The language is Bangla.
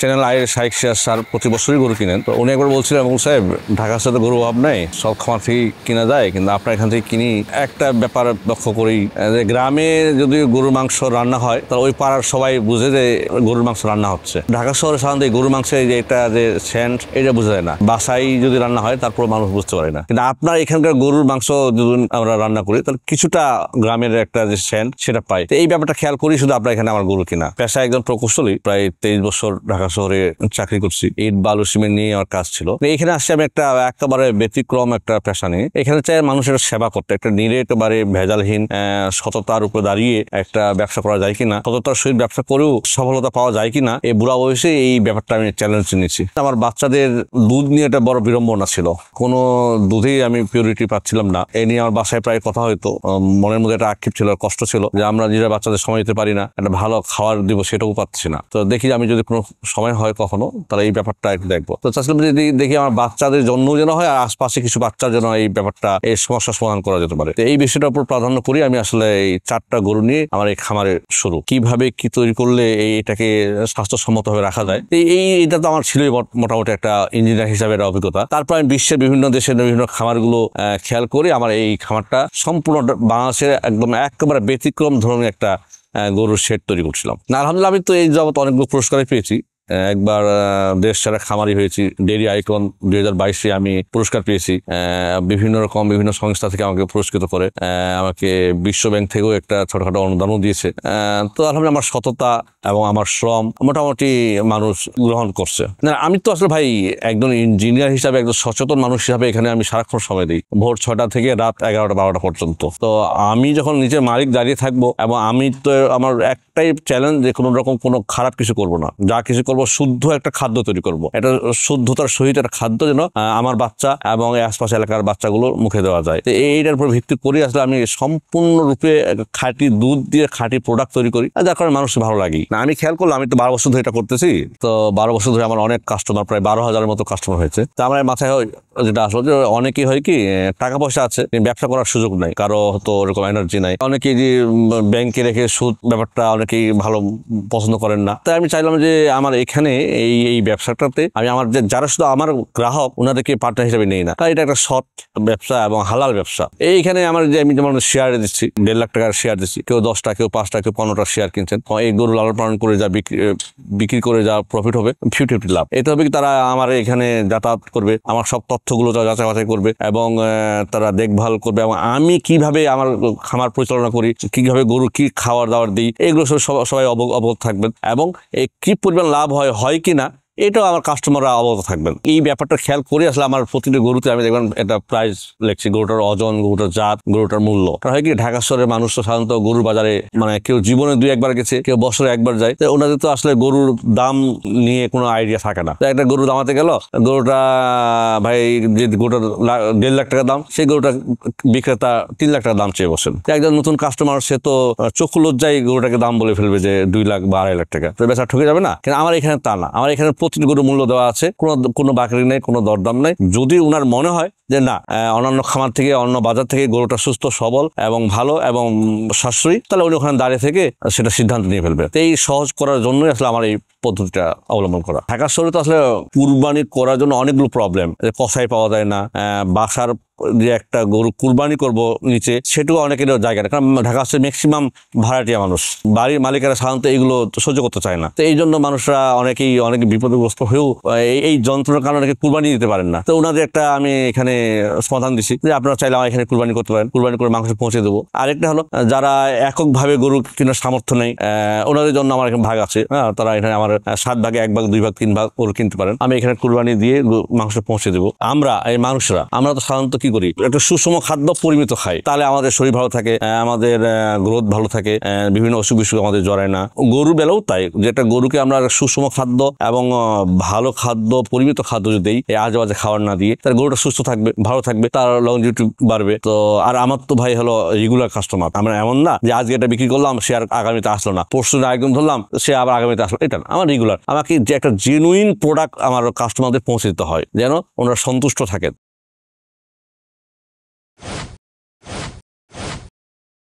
চ্যানেল আয়ের শাইখ সিরাজ স্যার প্রতি বছরই গরু কিনেন। তো উনি একবার বলছিলেন, আবুল সাহেব ঢাকার সাথে গরু অভাব নেই, সব খামার থেকে কিনা যায়, কিন্তু আপনার এখান থেকে কিনি একটা ব্যাপার লক্ষ্য করি যে গ্রামে যদি গরুর মাংস রান্না হয় তাহলে ওই পাড়ার সবাই বুঝে যে গরুর মাংস রান্না হচ্ছে। ঢাকা শহরে সাধারণত গরুর মাংসের যে এটা যে সেন্ট এটা বোঝা যায় না, বাসায় যদি রান্না হয় তারপর মানুষ বুঝতে পারে না। কিন্তু আপনার এখানকার গরুর মাংস যদি আমরা রান্না করি তাহলে কিছুটা গ্রামের একটা যে সেন্ট সেটা পাই। এই ব্যাপারটা খেয়াল করি শুধু আপনার এখানে আমার গরু কিনা। পেশায় একজন প্রকৌশলী, প্রায় 23 বছর ঢাকা শহরে চাকরি করছি, ইট বালু সিমেন্ট নিয়ে আমার কাজ ছিল। এখানে আসছি আমি একটা একেবারে ব্যতিক্রম একটা পেশা নিয়ে। এখানে চাই মানুষের সেবা করতে, একটা একেবারে ভেজালহীন সততার উপরে দাঁড়িয়ে একটা ব্যবসা করা যায় কিনা, সততার সহিত ব্যবসা করেও সফলতা পাওয়া যায় কিনা, এই বুড়া বয়সে এই ব্যাপারটা আমি চ্যালেঞ্জ নিয়েছি। আমার বাচ্চাদের দুধ নিয়ে একটা বড় বিড়ম্বনা ছিল, কোনো দুধেই আমি পিউরিটি পাচ্ছিলাম না। এই নিয়ে আমার বাসায় প্রায় কথা হইতো, মনের মধ্যে একটা আক্ষেপ ছিল, কষ্ট ছিল যে আমরা নিজেরা বাচ্চাদের সময় দিতে পারি না, একটা ভালো খাবার দিব সেটাও পাচ্ছি না। তো দেখি আমি যদি কোনো সময় হয় কখনো তাহলে এই ব্যাপারটা একটু দেখবো। তো চাচ্ছিলাম যদি দেখি আমার বাচ্চাদের জন্ম যেন হয় আর আশপাশে কিছু বাচ্চার যেন এই ব্যাপারটা, এই সমস্যার সমাধান করা যেতে পারে। তো এই বিষয়টার উপর প্রাধান্য করি আমি আসলে এই 4টা গরু নিয়ে আমার এই খামারের শুরু। কিভাবে কি তৈরি করলে এটাকে স্বাস্থ্যসম্মত ভাবে রাখা যায়, এটা তো আমার ছিলই মোটামুটি একটা ইঞ্জিনিয়ার হিসাবে অভিজ্ঞতা। তারপর আমি বিশ্বের বিভিন্ন দেশের বিভিন্ন খামারগুলো খেয়াল করি। আমার এই খামারটা সম্পূর্ণ বাংলাদেশের একদম একেবারে ব্যতিক্রম ধরনের একটা গরুর শেড তৈরি করছিলাম। আলহামদুলিল্লাহ আমি তো এই জগৎ অনেকগুলো পুরস্কারই পেয়েছি। একবার দেশ সেরা খামারি হয়েছি, ডেইরি আইকন 2022-এ আমি পুরস্কার পেয়েছি। বিভিন্ন সংস্থা থেকে আমাকে পুরস্কৃত করে, আমাকে বিশ্ব ব্যাংক থেকেও একটা ছোটখাটো অনুদানও দিয়েছে। তো আলহামদুলিল্লাহ আমার সততা এবং আমার শ্রম মোটামুটি মানুষ গ্রহণ করছে। না আমি তো আসলে ভাই একজন ইঞ্জিনিয়ার হিসাবে, একজন সচেতন মানুষ হিসাবে এখানে আমি সারাক্ষণ সময় দিই, ভোর 6টা থেকে রাত 11টা-12টা পর্যন্ত। তো আমি যখন নিজের মালিক দাঁড়িয়ে থাকবো, এবং আমি তো আমার একটাই চ্যালেঞ্জ যে কোনো রকম কোনো খারাপ কিছু করবো না, যা কিছু করবো শুদ্ধ একটা খাদ্য তৈরি করবো। এটা শুদ্ধতার সহিত একটা খাদ্য যেন আমার বাচ্চা এবং আশপাশ এলাকার বাচ্চাগুলোর মুখে দেওয়া যায়। তো এইটার উপর ভিত্তি করে আসলে আমি সম্পূর্ণরূপে খাঁটি দুধ দিয়ে খাঁটি প্রোডাক্ট তৈরি করি, যার কারণে মানুষের ভালো লাগে। না আমি খেয়াল করলাম, আমি তো 12 বছর ধরে এটা করতেছি। তো 12 বছর ধরে আমার অনেক কাস্টমার, প্রায় 12,000-এর মতো কাস্টমার হয়েছে। তো আমার মাথায় যেটা আসলে যে অনেকেই হয় কি টাকা পয়সা আছে, ব্যবসা করার সুযোগ নাই, কারো হয়তো ওরকম এনার্জি নাই, অনেকেই যে ব্যাংকে রেখে সুদ ব্যাপারটা অনেকেই ভালো পছন্দ করেন না। তাই আমি চাইলাম যে আমার এখানে এই ব্যবসাটাতে আমি আমার যারা শুধু আমার গ্রাহক ওনাদেরকে পার্টনার হিসেবে নেই না, কারণ এটা একটা সৎ ব্যবসা এবং হালাল ব্যবসা। এইখানে আমার যে আমি যেমন শেয়ার দিচ্ছি, 1.5 লাখ টাকার শেয়ার দিচ্ছি, কেউ 10টা, কেউ 5টা, কেউ 15টা শেয়ার কিনছেন। এই গরু লালন পালন করে যা বিক্রি করে যা প্রফিট হবে 50-50 লাভ। এতে হবে কি তারা আমার এখানে যাতায়াত করবে, আমার সব তথ্যগুলো যাচাই বাছাই করবে এবং তারা দেখভাল করবে, এবং আমি কিভাবে আমার খামার পরিচালনা করি, কিভাবে গরু কি খাবার দাবার দিই, এগুলো সবাই অবগত থাকবেন, এবং কি পরিমাণ লাভ হয় কিনা এটাও আমার কাস্টমাররা অবগত থাকবেন। এই ব্যাপারটা খেয়াল করে আসলে আমার প্রতিটি গরুতে আমি দেখবেন একটা প্রাইস লেখছি, গরুটার ওজন, গরুটার জাত, গরুটার মূল্য। হয় কি ঢাকা শহরের মানুষ তো সাধারণত গরুর বাজারে মানে কেউ জীবনে 2-1 গেছে, কেউ বছরে 1 যায়। তো ওনাদের তো আসলে গরুর দাম নিয়ে কোনো আইডিয়া থাকে না। তো একটা গরু দামাতে গেল, গরুটা ভাই যে গরুটার 1.5 লাখ টাকা দাম, সেই গরুটা বিক্রেতা 3 লাখ টাকা দাম চেয়ে বসেন। একজন নতুন কাস্টমার, সে তো চক্ষু লজ্জায় গরুটাকে দাম বলে ফেলবে যে 2 লাখ বা 2.5 লাখ টাকা, তো বেচা ঠকে যাবে না। কিন্তু আমার এখানে তা না, আমার এখানে প্রতিটি গরু মূল্য দেওয়া আছে, কোনো বাকরি নেই, কোনো দরদাম নেই। যদি উনার মনে হয় যে না অন্যান্য খামার থেকে, অন্য বাজার থেকে গরুটা সুস্থ সবল এবং ভালো এবং সাশ্রয়ী, তাহলে উনি ওখানে দাঁড়িয়ে থেকে সেটা সিদ্ধান্ত নিয়ে ফেলবে। তো এই সহজ করার জন্যই আসলে আমার এই পদ্ধতিটা অবলম্বন করা। ঢাকা শহরে তো আসলে কুরবানি করার জন্য অনেকগুলো প্রবলেম, কষাই পাওয়া যায় না, বাসার যে একটা গরু কুরবানি করবো নিচে, সেটুকু অনেকের জায়গা না, কারণ ঢাকা শহরে ম্যাক্সিমাম ভাড়াটিয়া মানুষ, বাড়ির মালিকেরা সাধারণত এগুলো সহ্য করতে চায় না। তো এই জন্য মানুষরা অনেক বিপদগ্রস্ত হয়েও এই যন্ত্রণার কারণে অনেকে কুরবানি দিতে পারেন না। তো ওনাদের একটা আমি এখানে সমাধান দিচ্ছি যে আপনারা চাইলে আমার এখানে কুরবানি করতে পারেন, কুরবানি করে মাংস পৌঁছে দেবো। আরেকটা হলো যারা এককভাবে গরু কেনার সামর্থ্য নেই, ওনাদের জন্য আমার এখানে ভাগ আছে। তারা এখানে আমার 7 ভাগে 1 ভাগ 2 ভাগ 3 ভাগ গরু কিনতে পারেন, আমি এখানে কুরবানি দিয়ে মাংস পৌঁছে দেবো। আমরা এই মানুষরা আমরা তো সাধারণত কি করি, একটা সুষম খাদ্য পরিমিত খাই, তাহলে আমাদের শরীর ভালো থাকে, আমাদের গ্রোথ ভালো থাকে, বিভিন্ন অসুখ বিসুখ আমাদের জড়ায় না। গরু বেলাও তাই, যেটা গরুকে আমরা সুষম খাদ্য এবং ভালো খাদ্য, পরিমিত খাদ্য যদি দেই, আজে বাজে খাবার না দিয়ে, তার গরুটা সুস্থ থাকবে, ভালো থাকবে, তার লংজিভিটি বাড়বে। তো আর আমার তো ভাই হলো রেগুলার কাস্টমার, আমরা এমন না যে আজকে এটা বিক্রি করলাম সে আর আগামীতে আসলো না, পরশু একদম ধরলাম সে আবার আগামীতে আসলো, এটা না। আমার রেগুলার, আমাকে যে একটা জেনুইন প্রোডাক্ট আমার কাস্টমারদের পৌঁছে দিতে হয়, যেন ওনারা সন্তুষ্ট থাকেন।